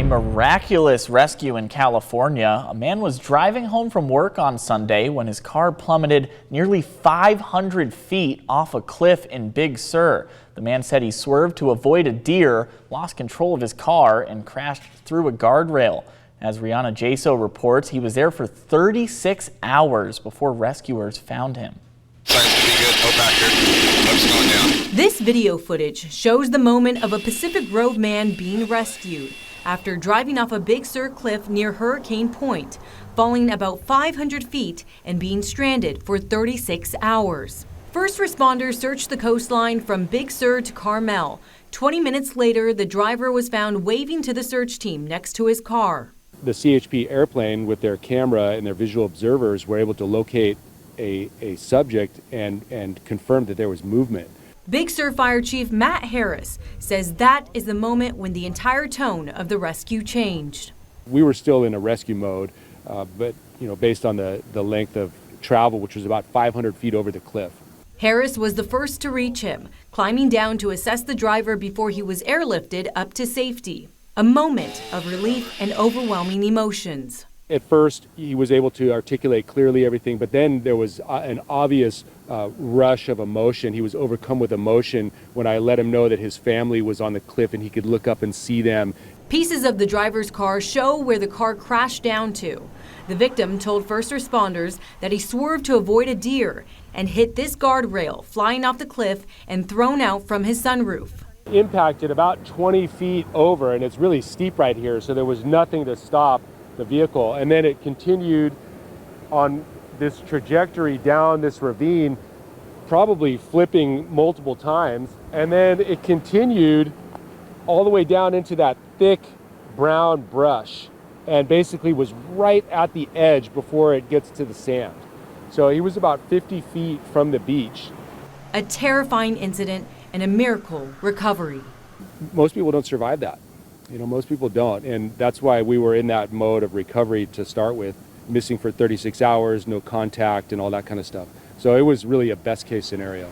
miraculous rescue in California. A man was driving home from work on Sunday when his car plummeted nearly 500 feet off a cliff in Big Sur. The man said he swerved to avoid a deer, lost control of his car, and crashed through a guardrail. As Rihanna Jaso reports, he was there for 36 hours before rescuers found him. Signs to be good. No factor. Cliff's going down. This video footage shows the moment of a Pacific Grove man being rescued after driving off a Big Sur cliff near Hurricane Point, falling about 500 feet and being stranded for 36 hours. First responders searched the coastline from Big Sur to Carmel. 20 minutes later, the driver was found waving to the search team next to his car. The CHP airplane, with their camera and their visual observers, were able to locate a subject and confirm that there was movement. Big Sur Fire Chief Matt Harris says that is the moment when the entire tone of the rescue changed. We were still in a rescue mode, but based on the length of travel, which was about 500 feet over the cliff. Harris was the first to reach him, climbing down to assess the driver before he was airlifted up to safety. A moment of relief and overwhelming emotions. At first, he was able to articulate clearly everything, but then there was an obvious rush of emotion. He was overcome with emotion when I let him know that his family was on the cliff and he could look up and see them. Pieces of the driver's car show where the car crashed down to. The victim told first responders that he swerved to avoid a deer and hit this guardrail, flying off the cliff and thrown out from his sunroof. Impacted about 20 feet over, and it's really steep right here, so there was nothing to stop the vehicle. And then it continued on this trajectory down this ravine, probably flipping multiple times. And then it continued all the way down into that thick brown brush and basically was right at the edge before it gets to the sand. So he was about 50 feet from the beach. A terrifying incident and a miracle recovery. Most people don't survive that. Most people don't, and that's why we were in that mode of recovery to start with, missing for 36 hours, no contact, and all that kind of stuff. So it was really a best case scenario.